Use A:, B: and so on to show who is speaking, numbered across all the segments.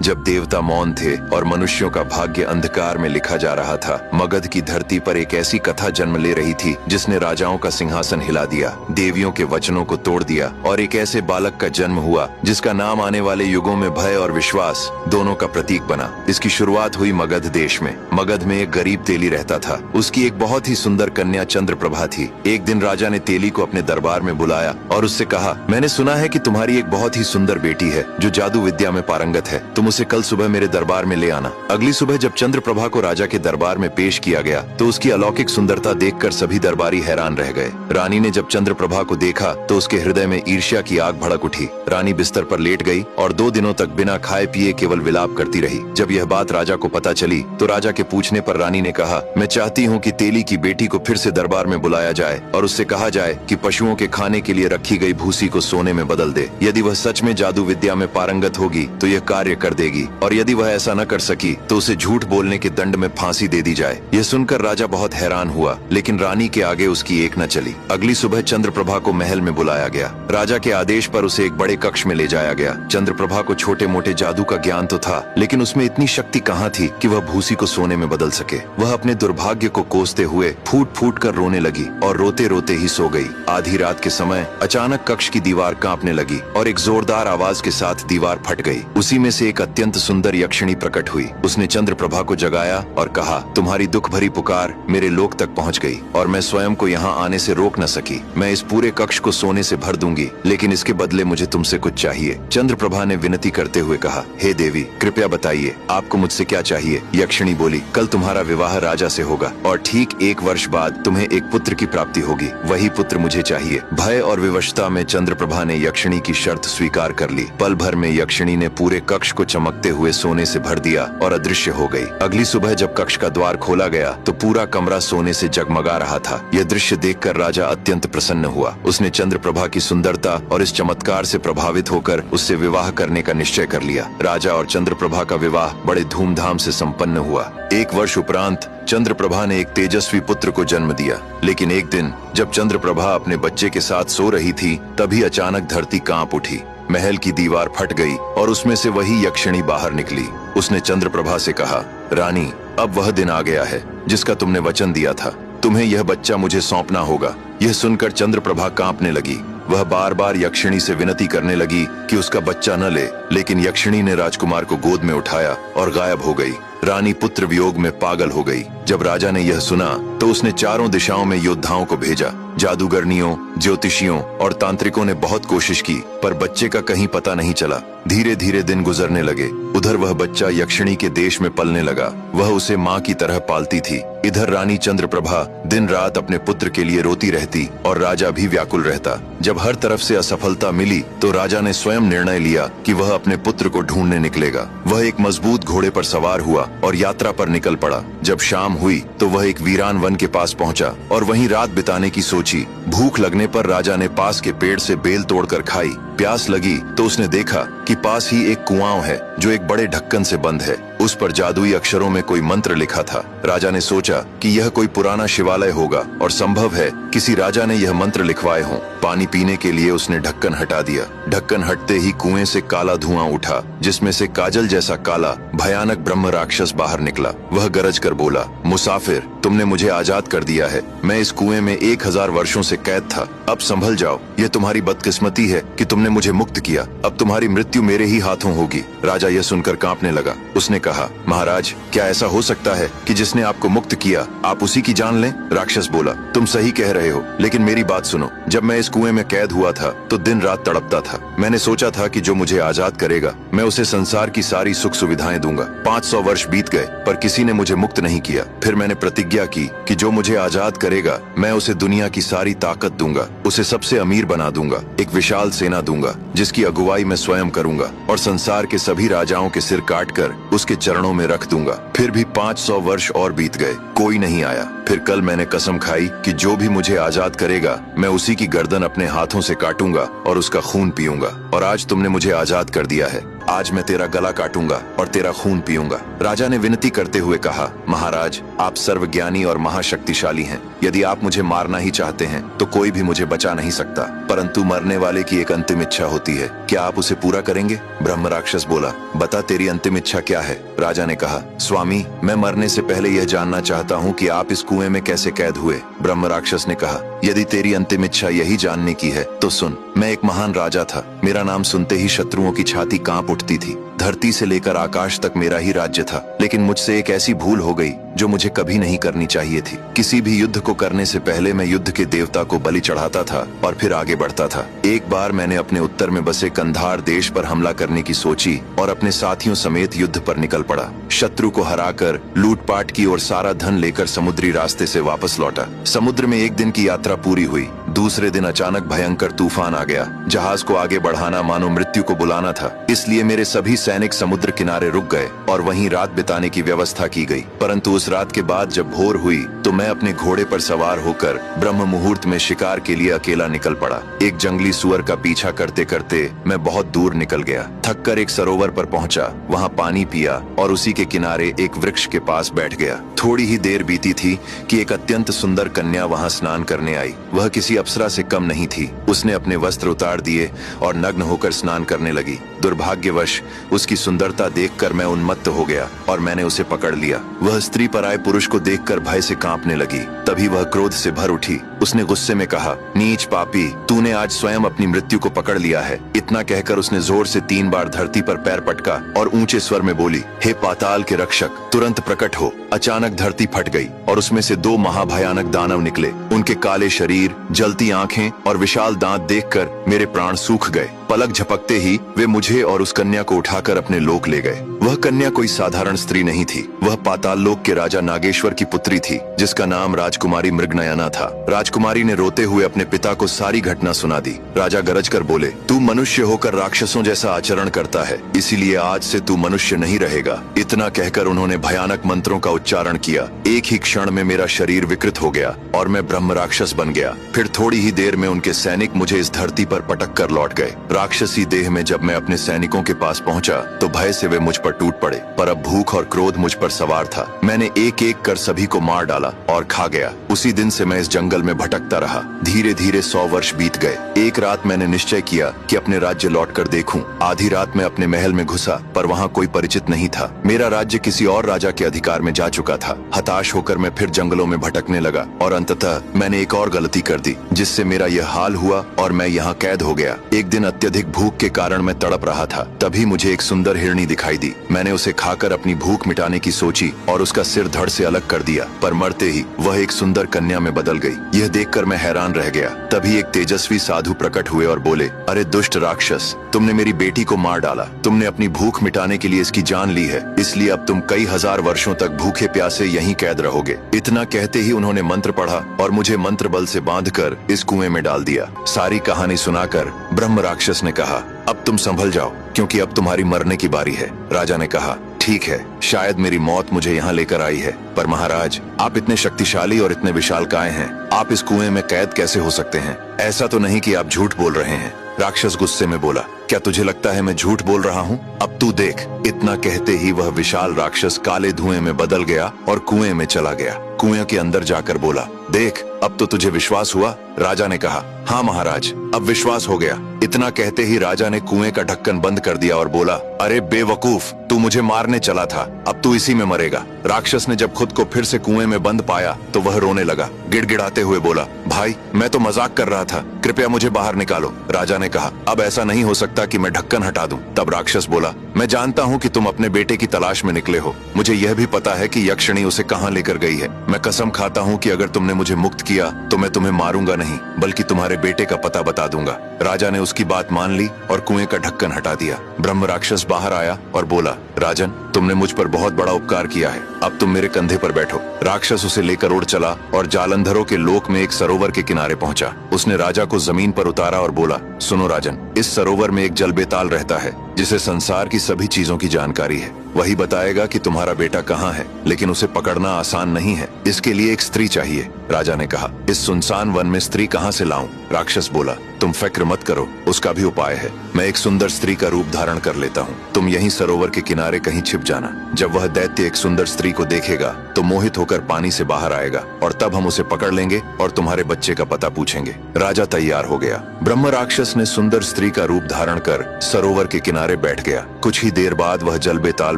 A: जब देवता मौन थे और मनुष्यों का भाग्य अंधकार में लिखा जा रहा था, मगध की धरती पर एक ऐसी कथा जन्म ले रही थी जिसने राजाओं का सिंहासन हिला दिया, देवियों के वचनों को तोड़ दिया और एक ऐसे बालक का जन्म हुआ जिसका नाम आने वाले युगों में भय और विश्वास दोनों का प्रतीक बना। इसकी शुरुआत हुई मगध देश में। मगध में एक गरीब तेली रहता था। उसकी एक बहुत ही सुंदर कन्या चंद्रप्रभा थी। एक दिन राजा ने तेली को अपने दरबार में बुलाया और उससे कहा, मैंने सुना है कि तुम्हारी एक बहुत ही सुंदर बेटी है जो जादू विद्या में पारंगत है। तुम उसे कल सुबह मेरे दरबार में ले आना। अगली सुबह जब चंद्रप्रभा को राजा के दरबार में पेश किया गया तो उसकी अलौकिक सुंदरता देखकर सभी दरबारी हैरान रह गए। रानी ने जब चंद्रप्रभा को देखा तो उसके हृदय में ईर्ष्या की आग भड़क उठी। रानी बिस्तर पर लेट गई और 2 दिनों तक बिना खाए पिए केवल विलाप करती रही। जब यह बात राजा को पता चली तो राजा के पूछने पर रानी ने कहा, मैं चाहती हूँ कि तेली की बेटी को फिर से दरबार में बुलाया जाए और उससे कहा जाए कि पशुओं के खाने के लिए रखी गई भूसी को सोने में बदल दे। यदि वह सच में जादू विद्या में पारंगत होगी तो यह कार्य कर देगी और यदि वह ऐसा न कर सकी तो उसे झूठ बोलने के दंड में फांसी दे दी जाए। यह सुनकर राजा बहुत हैरान हुआ, लेकिन रानी के आगे उसकी एक न चली। अगली सुबह चंद्रप्रभा को महल में बुलाया गया। राजा के आदेश पर उसे एक बड़े कक्ष में ले जाया गया। चंद्रप्रभा को छोटे मोटे जादू का ज्ञान तो था, लेकिन उसमें इतनी शक्ति कहाँ थी कि वह भूसी को सोने में बदल सके। वह अपने दुर्भाग्य को कोसते हुए फूट फूट कर रोने लगी और रोते रोते ही सो गई। आधी रात के समय अचानक कक्ष की दीवार कांपने लगी और एक जोरदार आवाज के साथ दीवार फट गई। उसी में से एक अत्यंत सुंदर यक्षिणी प्रकट हुई। उसने चंद्रप्रभा को जगाया और कहा, तुम्हारी दुख भरी पुकार मेरे लोक तक पहुंच गई और मैं स्वयं को यहाँ आने से रोक न सकी। मैं इस पूरे कक्ष को सोने से भर दूंगी, लेकिन इसके बदले मुझे तुमसे कुछ चाहिए। चंद्रप्रभा ने विनती करते हुए कहा, हे देवी, कृपया बताइए आपको मुझसे क्या चाहिए। यक्षिणी बोली, कल तुम्हारा विवाह राजा से होगा और ठीक 1 वर्ष बाद तुम्हें एक पुत्र की प्राप्ति होगी। वही पुत्र मुझे चाहिए। भय और विवशता में चंद्रप्रभा ने यक्षिणी की शर्त स्वीकार कर ली। पल भर में यक्षिणी ने पूरे कक्ष को चमकते हुए सोने से भर दिया और अदृश्य हो गई। अगली सुबह जब कक्ष का द्वार खोला गया तो पूरा कमरा सोने से जगमगा रहा था। यह दृश्य देखकर राजा अत्यंत प्रसन्न हुआ। उसने चंद्रप्रभा की सुंदरता और इस चमत्कार से प्रभावित होकर उससे विवाह करने का निश्चय कर लिया। राजा और चंद्रप्रभा का विवाह बड़े धूमधाम से संपन्न हुआ। 1 वर्ष उपरांत चंद्रप्रभा ने एक तेजस्वी पुत्र को जन्म दिया। लेकिन एक दिन जब चंद्रप्रभा अपने बच्चे के साथ सो रही थी तभी अचानक धरती कांप उठी। महल की दीवार फट गई और उसमें से वही यक्षिणी बाहर निकली। उसने चंद्रप्रभा से कहा, रानी, अब वह दिन आ गया है जिसका तुमने वचन दिया था। तुम्हें यह बच्चा मुझे सौंपना होगा। यह सुनकर चंद्रप्रभा कांपने लगी। वह बार बार यक्षिणी से विनती करने लगी कि उसका बच्चा न ले, लेकिन यक्षिणी ने राजकुमार को गोद में उठाया और गायब हो गई। रानी पुत्र वियोग में पागल हो गई। जब राजा ने यह सुना तो उसने चारों दिशाओं में योद्धाओं को भेजा। जादूगरनियों, ज्योतिषियों और तांत्रिकों ने बहुत कोशिश की, पर बच्चे का कहीं पता नहीं चला। धीरे धीरे दिन गुजरने लगे। उधर वह बच्चा यक्षिणी के देश में पलने लगा। वह उसे माँ की तरह पालती थी। इधर रानी चंद्रप्रभा दिन रात अपने पुत्र के लिए रोती रहती और राजा भी व्याकुल रहता। जब हर तरफ से असफलता मिली तो राजा ने स्वयं निर्णय लिया कि वह अपने पुत्र को ढूंढने निकलेगा। वह एक मजबूत घोड़े पर सवार हुआ और यात्रा पर निकल पड़ा। जब शाम हुई तो वह एक वीरान वन के पास पहुंचा और वहीं रात बिताने की सोची। भूख लगने पर राजा ने पास के पेड़ से बेल तोड़कर खाई। प्यास लगी तो उसने देखा कि पास ही एक कुआं है जो एक बड़े ढक्कन से बंद है। उस पर जादुई अक्षरों में कोई मंत्र लिखा था। राजा ने सोचा कि यह कोई पुराना शिवालय होगा और संभव है किसी राजा ने यह मंत्र लिखवाए हों। पानी पीने के लिए उसने ढक्कन हटा दिया। ढक्कन हटते ही कुएं से काला धुआं उठा, जिसमें से काजल जैसा काला भयानक ब्रह्म राक्षस बाहर निकला। वह गरज कर बोला, मुसाफिर, तुमने मुझे आजाद कर दिया है। मैं इस कुएं में 1000 वर्षों से कैद था। अब संभल जाओ। यह तुम्हारी बदकिस्मती है कि तुमने मुझे मुक्त किया। अब तुम्हारी मृत्यु मेरे ही हाथों होगी। राजा यह सुनकर कांपने लगा। उसने कहा, महाराज, क्या ऐसा हो सकता है कि जिसने आपको मुक्त किया आप उसी की जान लें? राक्षस बोला, तुम सही कह रहे हो, लेकिन मेरी बात सुनो। जब मैं इस कुएं में कैद हुआ था तो दिन रात तड़पता था। मैंने सोचा था कि जो मुझे आजाद करेगा मैं उसे संसार की सारी सुख सुविधाएं दूंगा। 500 वर्ष बीत गए पर किसी ने मुझे मुक्त नहीं किया। फिर मैंने प्रतिज्ञा की कि जो मुझे आजाद करेगा मैं उसे दुनिया की सारी ताकत दूंगा, उसे सबसे अमीर बना दूंगा, एक विशाल सेना दूंगा जिसकी अगुवाई मैं स्वयं करूंगा और संसार के सभी राजाओं के सिर काटकर उसके चरणों में रख दूंगा। फिर भी 500 वर्ष और बीत गए, कोई नहीं आया। फिर कल मैंने कसम खाई कि जो भी मुझे आजाद करेगा मैं उसी की गर्दन अपने हाथों से काटूंगा और उसका खून पीऊंगा। और आज तुमने मुझे आजाद कर दिया है। आज मैं तेरा गला काटूंगा और तेरा खून पीऊंगा। राजा ने विनती करते हुए कहा, महाराज, आप सर्वज्ञानी और महाशक्तिशाली हैं। यदि आप मुझे मारना ही चाहते हैं तो कोई भी मुझे बचा नहीं सकता, परंतु मरने वाले की एक अंतिम इच्छा होती है, क्या आप उसे पूरा करेंगे? ब्रह्म राक्षस बोला, बता तेरी अंतिम इच्छा क्या है? राजा ने कहा, स्वामी, मैं मरने से पहले यह जानना चाहता हूँ कि आप इस कुएं में कैसे कैद हुए। ब्रह्म राक्षस ने कहा, यदि तेरी अंतिम इच्छा यही जानने की है तो सुन। मैं एक महान राजा था। मेरा नाम सुनते ही शत्रुओं की छाती कांप उठती थी। धरती से लेकर आकाश तक मेरा ही राज्य था, लेकिन मुझसे एक ऐसी भूल हो गई जो मुझे कभी नहीं करनी चाहिए थी। किसी भी युद्ध को करने से पहले मैं युद्ध के देवता को बलि चढ़ाता था और फिर आगे बढ़ता था। एक बार मैंने अपने उत्तर में बसे कंधार देश पर हमला करने की सोची और अपने साथियों समेत युद्ध पर निकल पड़ा। शत्रु को हराकर लूटपाट की और सारा धन लेकर समुद्री रास्ते से वापस लौटा। समुद्र में एक दिन की यात्रा पूरी हुई। दूसरे दिन अचानक भयंकर तूफान आ गया। जहाज को आगे बढ़ाना मानो मृत्यु को बुलाना था, इसलिए मेरे सभी सैनिक समुद्र किनारे रुक गए और वहीं रात बिताने की व्यवस्था की गई। परंतु उस रात के बाद जब भोर हुई तो मैं अपने घोड़े पर सवार होकर ब्रह्म मुहूर्त में शिकार के लिए अकेला निकल पड़ा। एक जंगली सुअर का पीछा करते करते मैं बहुत दूर निकल गया। थककर एक सरोवर पर पहुंचा, वहां पानी पिया और उसी के किनारे एक वृक्ष के पास बैठ गया। थोड़ी ही देर बीती थी कि एक अत्यंत सुंदर कन्या वहां स्नान करने आई। वह किसी अप्सरा से कम नहीं थी। उसने अपने वस्त्र उतार दिए और नग्न होकर स्नान करने लगी। दुर्भाग्यवश उसकी सुंदरता देखकर मैं उन्मत्त हो गया और मैंने उसे पकड़ लिया। वह स्त्री पराये पुरुष को देखकर भय से कांपने लगी। तभी वह क्रोध से भर उठी। उसने गुस्से में कहा, नीच पापी, तूने आज स्वयं अपनी मृत्यु को पकड़ लिया है। इतना कहकर उसने जोर से 3 बार धरती पर पैर पटका और ऊंचे स्वर में बोली, हे पाताल के रक्षक, तुरंत प्रकट हो। अचानक धरती फट गई और उसमें से 2 महाभयानक दानव निकले। उनके काले शरीर, जलती आंखें और विशाल दांत देखकर मेरे प्राण सूख गए। पलक झपकते ही वे मुझे और उस कन्या को उठाकर अपने लोक ले गए। वह कन्या कोई साधारण स्त्री नहीं थी। वह पाताल लोक के राजा नागेश्वर की पुत्री थी, जिसका नाम राजकुमारी मृगनयना था। राजकुमारी ने रोते हुए अपने पिता को सारी घटना सुना दी। राजा गरज कर बोले, तू मनुष्य होकर राक्षसों जैसा आचरण करता है, इसीलिए आज से तू मनुष्य नहीं रहेगा। इतना कहकर उन्होंने भयानक मंत्रों का उच्चारण किया। एक ही क्षण में मेरा शरीर विकृत हो गया और मैं ब्रह्म राक्षस बन गया। फिर थोड़ी ही देर में उनके सैनिक मुझे इस धरती पर पटक कर लौट गए। राक्षसी देह में जब मैं अपने सैनिकों के पास पहुंचा तो भय से वे मुझ पर टूट पड़े, पर अब भूख और क्रोध मुझ पर सवार था। मैंने एक एक कर सभी को मार डाला और खा गया। उसी दिन से मैं इस जंगल में भटकता रहा। धीरे धीरे 100 वर्ष बीत गए। एक रात मैंने निश्चय किया कि अपने राज्य लौट कर देखूं। आधी रात में अपने महल में घुसा, पर वहाँ कोई परिचित नहीं था। मेरा राज्य किसी और राजा के अधिकार में जा चुका था। हताश होकर मैं फिर जंगलों में भटकने लगा और अंततः मैंने एक और गलती कर दी, जिससे मेरा यह हाल हुआ और मैं यहाँ कैद हो गया। एक दिन अत्यधिक भूख के कारण मैं तड़प रहा था। तभी मुझे एक सुंदर हिरनी दिखाई दी। मैंने उसे खाकर अपनी भूख मिटाने की सोची और उसका सिर धड़ से अलग कर दिया, पर मरते ही वह एक सुंदर कन्या में बदल गई। यह देखकर मैं हैरान रह गया। तभी एक तेजस्वी साधु प्रकट हुए और बोले, अरे दुष्ट राक्षस, तुमने मेरी बेटी को मार डाला। तुमने अपनी भूख मिटाने के लिए इसकी जान ली है, इसलिए अब तुम कई हजार वर्षों तक भूखे प्यासे यहीं कैद रहोगे। इतना कहते ही उन्होंने मंत्र पढ़ा और मुझे मंत्र बल से बांधकर इस कुएं में डाल दिया। सारी कहानी सुनाकर ब्रह्म राक्षस ने कहा, अब तुम संभल जाओ, क्योंकि अब तुम्हारी मरने की बारी है। राजा ने कहा, ठीक है, शायद मेरी मौत मुझे यहाँ लेकर आई है, पर महाराज, आप इतने शक्तिशाली और इतने विशालकाय हैं, आप इस कुएं में कैद कैसे हो सकते हैं? ऐसा तो नहीं कि आप झूठ बोल रहे हैं। राक्षस गुस्से में बोला, क्या तुझे लगता है मैं झूठ बोल रहा हूँ? अब तू देख। इतना कहते ही वह विशाल राक्षस काले धुएं में बदल गया और कुएं में चला गया। कुएं के अंदर जाकर बोला, देख, अब तो तुझे विश्वास हुआ? राजा ने कहा, हाँ महाराज, अब विश्वास हो गया। इतना कहते ही राजा ने कुएं का ढक्कन बंद कर दिया और बोला, अरे बेवकूफ, तू मुझे मारने चला था, अब तू इसी में मरेगा। राक्षस ने जब खुद को फिर से कुएं में बंद पाया तो वह रोने लगा। गिड़गिड़ाते हुए बोला, भाई, मैं तो मजाक कर रहा था, कृपया मुझे बाहर निकालो। राजा ने कहा, अब ऐसा नहीं हो सकता कि मैं ढक्कन हटा दूं। तब राक्षस बोला, मैं जानता हूं कि तुम अपने बेटे की तलाश में निकले हो। मुझे यह भी पता है कि यक्षिणी उसे कहां लेकर गई है। मैं कसम खाता हूं कि अगर तुमने मुझे मुक्त किया तो मैं तुम्हें मारूंगा नहीं, बल्कि तुम्हारे बेटे का पता बता दूंगा। राजा ने उसकी बात मान ली और कुएं का ढक्कन हटा दिया। ब्रह्म राक्षस बाहर आया और बोला, राजन, तुमने मुझ पर बहुत बड़ा उपकार किया है, अब तुम मेरे कंधे पर बैठो। राक्षस उसे लेकर उड़ चला और जालंधरों के लोक में एक सरोवर के किनारे पहुंचा। उसने राजा को जमीन पर उतारा और बोला, सुनो राजन, इस सरोवर में एक जलबेताल रहता है, जिसे संसार की सभी चीजों की जानकारी है। वही बताएगा कि तुम्हारा बेटा कहाँ है, लेकिन उसे पकड़ना आसान नहीं है। इसके लिए एक स्त्री चाहिए। राजा ने कहा, इस सुनसान वन में स्त्री कहाँ से लाऊं? राक्षस बोला, तुम फिक्र मत करो, उसका भी उपाय है। मैं एक सुंदर स्त्री का रूप धारण कर लेता हूँ, तुम यहीं सरोवर के किनारे कहीं छिप जाना। जब वह दैत्य एक सुंदर स्त्री को देखेगा तो मोहित होकर पानी से बाहर आएगा और तब हम उसे पकड़ लेंगे और तुम्हारे बच्चे का पता पूछेंगे। राजा तैयार हो गया। ब्रह्म राक्षस ने सुंदर स्त्री का रूप धारण कर सरोवर के किनारे बैठ गया। कुछ ही देर बाद वह जल बेताल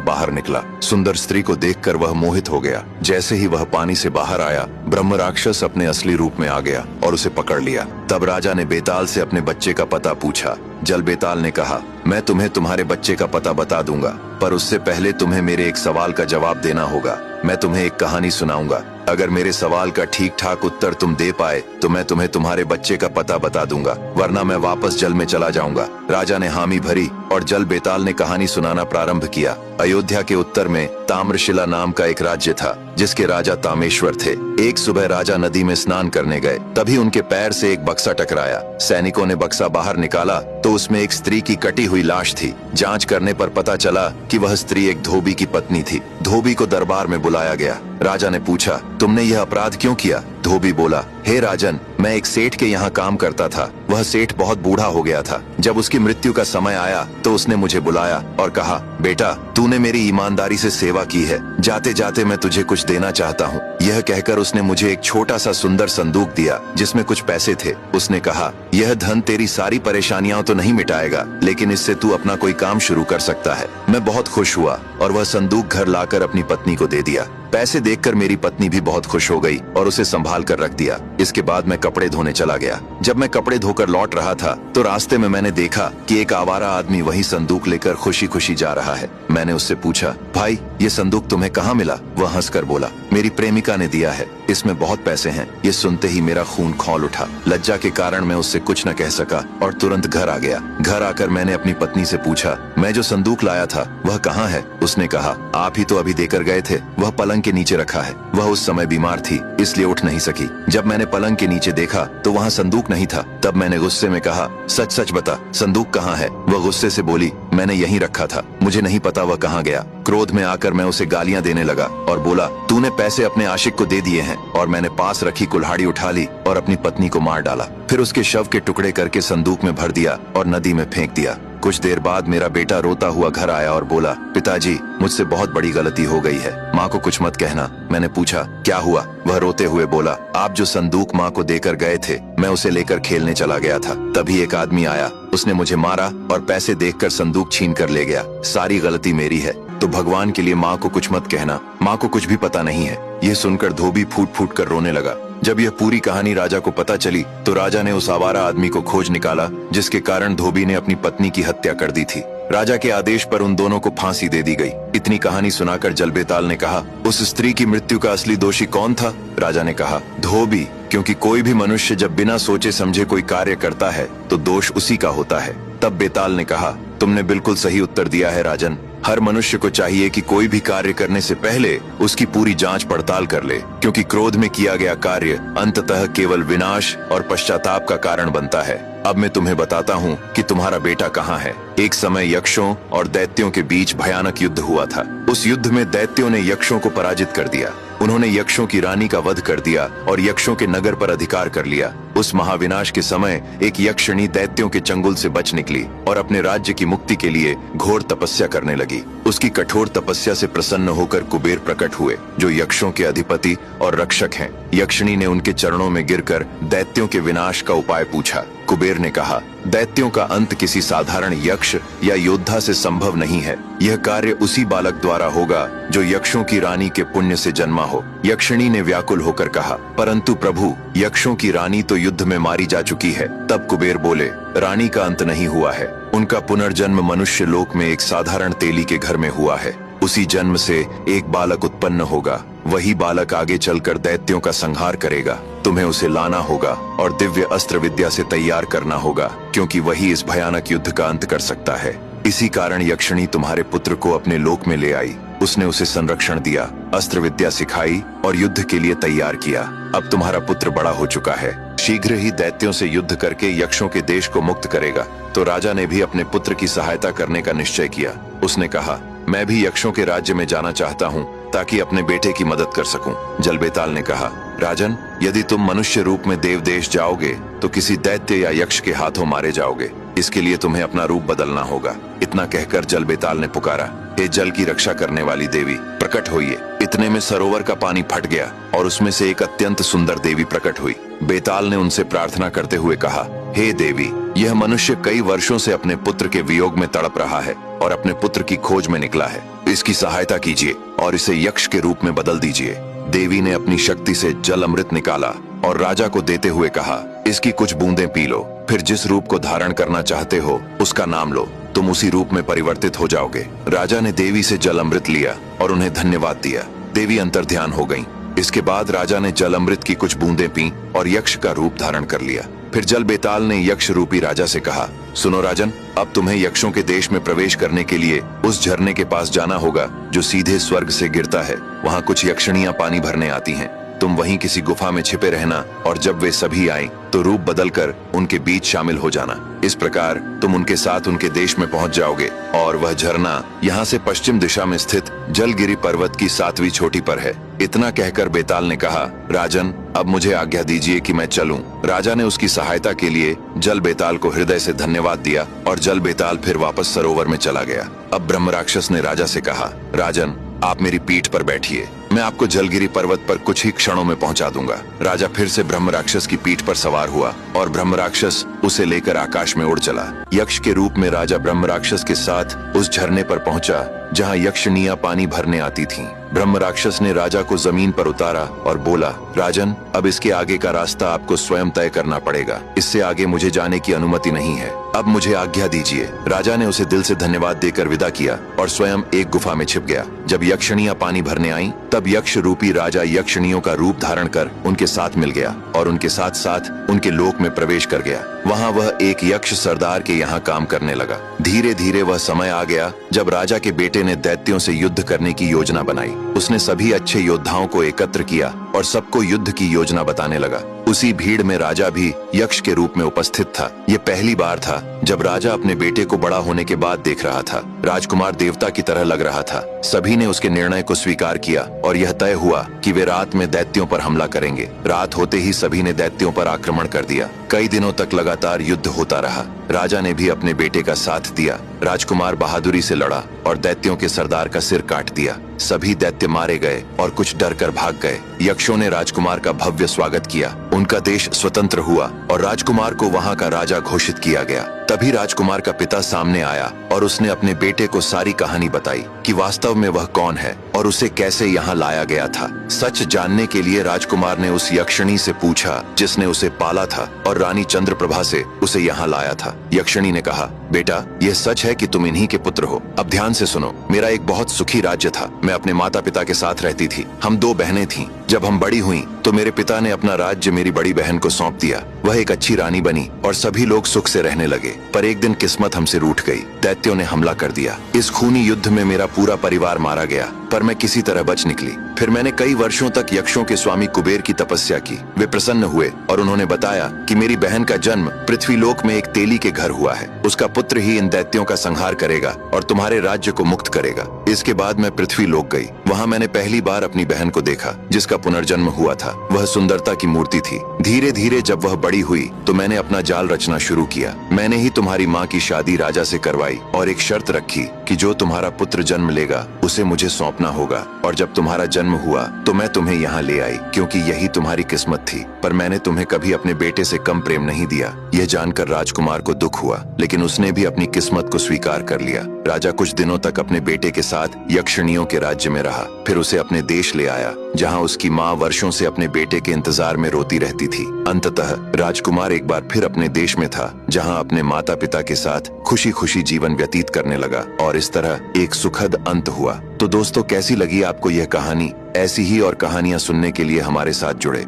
A: बाहर निकला। सुंदर स्त्री को देखकर वह मोहित हो गया। जैसे ही वह पानी से बाहर आया, ब्रह्म राक्षस अपने असली रूप में आ गया और उसे पकड़ लिया। तब राजा ने बेताल से अपने बच्चे का पता पूछा। जल बेताल ने कहा, मैं तुम्हें तुम्हारे बच्चे का पता बता दूंगा, पर उससे पहले तुम्हें मेरे एक सवाल का जवाब देना होगा। मैं तुम्हें एक कहानी सुनाऊंगा। अगर मेरे सवाल का ठीक ठाक उत्तर तुम दे पाए तो मैं तुम्हें तुम्हारे बच्चे का पता बता दूंगा, वरना मैं वापस जल में चला जाऊंगा। राजा ने हामी भरी और जल बेताल ने कहानी सुनाना प्रारंभ किया। अयोध्या के उत्तर में ताम्रशिला नाम का एक राज्य था, जिसके राजा तामेश्वर थे। एक सुबह राजा नदी में स्नान करने गए, तभी उनके पैर से एक बक्सा टकराया। सैनिकों ने बक्सा बाहर निकाला तो उसमें एक स्त्री की कटी हुई लाश थी। जांच करने पर पता चला कि वह स्त्री एक धोबी की पत्नी थी। धोबी को दरबार में बुलाया गया। राजा ने पूछा, तुमने यह अपराध क्यों किया? धोबी बोला, हे राजन, मैं एक सेठ के यहाँ काम करता था। वह सेठ बहुत बूढ़ा हो गया था। जब उसकी मृत्यु का समय आया तो उसने मुझे बुलाया और कहा, बेटा, तूने मेरी ईमानदारी से सेवा की है, जाते जाते मैं तुझे कुछ देना चाहता हूँ। यह कहकर उसने मुझे एक छोटा सा सुंदर संदूक दिया जिसमें कुछ पैसे थे। उसने कहा, यह धन तेरी सारी परेशानियां तो नहीं मिटाएगा, लेकिन इससे तू अपना कोई काम शुरू कर सकता है। मैं बहुत खुश हुआ और वह संदूक घर लाकर अपनी पत्नी को दे दिया। पैसे देखकर मेरी पत्नी भी बहुत खुश हो गई और उसे संभाल कर रख दिया। इसके बाद मैं कपड़े धोने चला गया। जब मैं कपड़े धोकर लौट रहा था तो रास्ते में मैंने देखा कि एक आवारा आदमी वही संदूक लेकर खुशी खुशी जा रहा है। मैंने उससे पूछा, भाई, ये संदूक तुम्हें कहाँ मिला? वह हंसकर बोला, मेरी प्रेमिका ने दिया है, इसमें बहुत पैसे हैं। ये सुनते ही मेरा खून खौल उठा। लज्जा के कारण मैं उससे कुछ न कह सका और तुरंत घर आ गया। घर आकर मैंने अपनी पत्नी से पूछा, मैं जो संदूक लाया था वह कहाँ है? उसने कहा, आप ही तो अभी देकर गए थे, वह पलंग के नीचे रखा है। वह उस समय बीमार थी, इसलिए उठ नहीं सकी। जब मैंने पलंग के नीचे देखा तो वहाँ संदूक नहीं था। तब मैंने गुस्से में कहा, सच सच बता, संदूक कहाँ है? वह गुस्से से बोली, मैंने यहीं रखा था, मुझे नहीं पता वह कहाँ गया। क्रोध में आकर मैं उसे गालियां देने लगा और बोला, तूने पैसे अपने आशिक को दे दिए हैं। और मैंने पास रखी कुल्हाड़ी उठा ली और अपनी पत्नी को मार डाला। फिर उसके शव के टुकड़े करके संदूक में भर दिया और नदी में फेंक दिया। कुछ देर बाद मेरा बेटा रोता हुआ घर आया और बोला, पिताजी, मुझसे बहुत बड़ी गलती हो गई है, माँ को कुछ मत कहना। मैंने पूछा, क्या हुआ? वह रोते हुए बोला, आप जो संदूक माँ को देकर गए थे, मैं उसे लेकर खेलने चला गया था। तभी एक आदमी आया, उसने मुझे मारा और पैसे देखकर संदूक छीन कर ले गया। सारी गलती मेरी है, तो भगवान के लिए माँ को कुछ मत कहना, माँ को कुछ भी पता नहीं है। यह सुनकर धोबी फूट फूट कर रोने लगा। जब यह पूरी कहानी राजा को पता चली तो राजा ने उस आवारा आदमी को खोज निकाला, जिसके कारण धोबी ने अपनी पत्नी की हत्या कर दी थी। राजा के आदेश पर उन दोनों को फांसी दे दी गई। इतनी कहानी सुनाकर जल बेताल ने कहा, उस स्त्री की मृत्यु का असली दोषी कौन था? राजा ने कहा, धोबी, क्योंकि कोई भी मनुष्य जब बिना सोचे समझे कोई कार्य करता है तो दोष उसी का होता है। तब बेताल ने कहा, तुमने बिल्कुल सही उत्तर दिया है राजन। हर मनुष्य को चाहिए कि कोई भी कार्य करने से पहले उसकी पूरी जांच पड़ताल कर ले, क्योंकि क्रोध में किया गया कार्य अंततः केवल विनाश और पश्चाताप का कारण बनता है। अब मैं तुम्हें बताता हूँ कि तुम्हारा बेटा कहाँ है। एक समय यक्षों और दैत्यों के बीच भयानक युद्ध हुआ था। उस युद्ध में दैत्यों ने यक्षों को पराजित कर दिया। उन्होंने यक्षों की रानी का वध कर दिया और यक्षों के नगर पर अधिकार कर लिया। उस महाविनाश के समय एक यक्षिणी दैत्यों के चंगुल से बच निकली और अपने राज्य की मुक्ति के लिए घोर तपस्या करने लगी। उसकी कठोर तपस्या से प्रसन्न होकर कुबेर प्रकट हुए, जो यक्षों के अधिपति और रक्षक हैं। यक्षिणी ने उनके चरणों में गिरकर दैत्यों के विनाश का उपाय पूछा। कुबेर ने कहा, दैत्यों का अंत किसी साधारण यक्ष या योद्धा से संभव नहीं है। यह कार्य उसी बालक द्वारा होगा जो यक्षों की रानी के पुण्य से जन्मा हो। यक्षिणी ने व्याकुल होकर कहा, परंतु प्रभु, यक्षों की रानी तो युद्ध में मारी जा चुकी है। तब कुबेर बोले, रानी का अंत नहीं हुआ है, उनका पुनर्जन्म मनुष्य लोक में एक साधारण तेली के घर में हुआ है। उसी जन्म से एक बालक उत्पन्न होगा। वही बालक आगे चलकर दैत्यों का संहार करेगा। तुम्हें उसे लाना होगा और दिव्य अस्त्र विद्या से तैयार करना होगा, क्योंकि वही इस भयानक युद्ध का अंत कर सकता है। इसी कारण यक्षिणी तुम्हारे पुत्र को अपने लोक में ले आई। उसने उसे संरक्षण दिया, अस्त्र विद्या सिखाई और युद्ध के लिए तैयार किया। अब तुम्हारा पुत्र बड़ा हो चुका है, शीघ्र ही दैत्यों से युद्ध करके यक्षों के देश को मुक्त करेगा। तो राजा ने भी अपने पुत्र की सहायता करने का निश्चय किया। उसने कहा, मैं भी यक्षों के राज्य में जाना चाहता हूँ ताकि अपने बेटे की मदद कर सकूं। जल बेताल ने कहा, राजन, यदि तुम मनुष्य रूप में देव देश जाओगे तो किसी दैत्य या यक्ष के हाथों मारे जाओगे। इसके लिए तुम्हें अपना रूप बदलना होगा। इतना कहकर जल बेताल ने पुकारा, हे जल की रक्षा करने वाली देवी, प्रकट होइए। इतने में सरोवर का पानी फट गया और उसमें से एक अत्यंत सुंदर देवी प्रकट हुई। बेताल ने उनसे प्रार्थना करते हुए कहा, हे देवी, यह मनुष्य कई वर्षों से अपने पुत्र के वियोग में तड़प रहा है और अपने पुत्र की खोज में निकला है। इसकी सहायता कीजिए और इसे यक्ष के रूप में बदल दीजिए। देवी ने अपनी शक्ति से जल अमृत निकाला और राजा को देते हुए कहा, इसकी कुछ बूंदें पी लो, फिर जिस रूप को धारण करना चाहते हो उसका नाम लो, तुम उसी रूप में परिवर्तित हो जाओगे। राजा ने देवी से जल अमृत लिया और उन्हें धन्यवाद दिया। देवी अंतर्ध्यान हो गईं। इसके बाद राजा ने जल अमृत की कुछ बूंदें पी और यक्ष का रूप धारण कर लिया। फिर जल बेताल ने यक्ष रूपी राजा से कहा, सुनो राजन, अब तुम्हें यक्षों के देश में प्रवेश करने के लिए उस झरने के पास जाना होगा जो सीधे स्वर्ग से गिरता है। वहाँ कुछ यक्षिणियां पानी भरने आती हैं। तुम वहीं किसी गुफा में छिपे रहना और जब वे सभी आए तो रूप बदलकर उनके बीच शामिल हो जाना। इस प्रकार तुम उनके साथ उनके देश में पहुंच जाओगे और वह झरना यहाँ से पश्चिम दिशा में स्थित जलगिरी पर्वत की 7वीं चोटी पर है। इतना कहकर बेताल ने कहा, राजन, अब मुझे आज्ञा दीजिए कि मैं चलूं। राजा ने उसकी सहायता के लिए जल बेताल को हृदय से धन्यवाद दिया और जल बेताल फिर वापस सरोवर में चला गया। अब ब्रह्म राक्षस ने राजा से कहा, राजन, आप मेरी पीठ पर बैठिए, मैं आपको जलगिरी पर्वत पर कुछ ही क्षणों में पहुंचा दूंगा। राजा फिर से ब्रह्म राक्षस की पीठ पर सवार हुआ और ब्रह्म राक्षस उसे लेकर आकाश में उड़ चला। यक्ष के रूप में राजा ब्रह्म राक्षस के साथ उस झरने पर पहुंचा जहां यक्षिणियां पानी भरने आती थीं। ब्रह्म राक्षस ने राजा को जमीन पर उतारा और बोला, राजन, अब इसके आगे का रास्ता आपको स्वयं तय करना पड़ेगा। इससे आगे मुझे जाने की अनुमति नहीं है। अब मुझे आज्ञा दीजिए। राजा ने उसे दिल से धन्यवाद देकर विदा किया और स्वयं एक गुफा में छिप गया। जब यक्षिणियां पानी भरने आईं, तब यक्ष रूपी राजा यक्षिणियों का रूप धारण कर उनके साथ मिल गया और उनके साथ साथ उनके लोक में प्रवेश कर गया। वहाँ वह एक यक्ष सरदार के यहाँ काम करने लगा। धीरे धीरे वह समय आ गया जब राजा के बेटे ने दैत्यों से युद्ध करने की योजना बनाई। उसने सभी अच्छे योद्धाओं को एकत्र किया और सबको युद्ध की योजना बताने लगा। उसी भीड़ में राजा भी यक्ष के रूप में उपस्थित था। ये पहली बार था जब राजा अपने बेटे को बड़ा होने के बाद देख रहा था। राजकुमार देवता की तरह लग रहा था। सभी ने उसके निर्णय को स्वीकार किया और यह तय हुआ कि वे रात में दैत्यों पर हमला करेंगे। रात होते ही सभी ने दैत्यों पर आक्रमण कर दिया। कई दिनों तक लगातार युद्ध होता रहा। राजा ने भी अपने बेटे का साथ दिया। राजकुमार बहादुरी से लड़ा और दैत्यों के सरदार का सिर काट दिया। सभी दैत्य मारे गए और कुछ डर कर भाग गए। यक्षों ने राजकुमार का भव्य स्वागत किया। उनका देश स्वतंत्र हुआ और राजकुमार को वहाँ का राजा घोषित किया गया। तभी राजकुमार का पिता सामने आया और उसने अपने बेटे को सारी कहानी बताई कि वास्तव में वह कौन है और उसे कैसे यहाँ लाया गया था। सच जानने के लिए राजकुमार ने उस यक्षिणी से पूछा जिसने उसे पाला था और रानी चंद्रप्रभा से उसे यहाँ लाया था। यक्षिणी ने कहा, बेटा, यह सच है कि तुम इन्हीं के पुत्र हो। अब ध्यान से सुनो। मेरा एक बहुत सुखी राज्य था। मैं अपने माता पिता के साथ रहती थी। हम 2 बहनें थीं। जब हम बड़ी हुईं, तो मेरे पिता ने अपना राज्य मेरी बड़ी बहन को सौंप दिया। वह एक अच्छी रानी बनी और सभी लोग सुख से रहने लगे। पर एक दिन किस्मत हमसे रूठ गई। दैत्यों ने हमला कर दिया। इस खूनी युद्ध में मेरा पूरा परिवार मारा गया, पर मैं किसी तरह बच निकली। फिर मैंने कई वर्षों तक यक्षों के स्वामी कुबेर की तपस्या की। वे प्रसन्न हुए और उन्होंने बताया कि मेरी बहन का जन्म पृथ्वीलोक में एक तेली के घर हुआ है। उसका पुत्र ही इन दैत्यों का संहार करेगा और तुम्हारे राज्य को मुक्त करेगा। इसके बाद मैं पृथ्वीलोक गई। वहाँ मैंने पहली बार अपनी बहन को देखा जिसका पुनर्जन्म हुआ था। वह सुंदरता की मूर्ति थी। धीरे धीरे जब वह बड़ी हुई तो मैंने अपना जाल रचना शुरू किया। मैंने ही तुम्हारी माँ की शादी राजा से करवाई और एक शर्त रखी कि जो तुम्हारा पुत्र जन्म लेगा उसे मुझे सौंपना होगा। और जब तुम्हारा जन्म हुआ तो मैं तुम्हें यहाँ ले आई, क्योंकि यही तुम्हारी किस्मत थी। पर मैंने तुम्हें कभी अपने बेटे से कम प्रेम नहीं दिया। यह जानकर राजकुमार को दुख हुआ, लेकिन उसने भी अपनी किस्मत को स्वीकार कर लिया। राजा कुछ दिनों तक अपने बेटे के साथ यक्षिणियों के राज्य में रहा। फिर उसे अपने देश ले आया, जहाँ उसकी माँ वर्षों से अपने बेटे के इंतजार में रोती रहती थी। अंततः राजकुमार एक बार फिर अपने देश में था, जहाँ अपने माता पिता के साथ खुशी खुशी जीवन व्यतीत करने लगा और इस तरह एक सुखद अंत हुआ। तो दोस्तों, कैसी लगी आपको यह कहानी? ऐसी ही और कहानियां सुनने के लिए हमारे साथ जुड़े।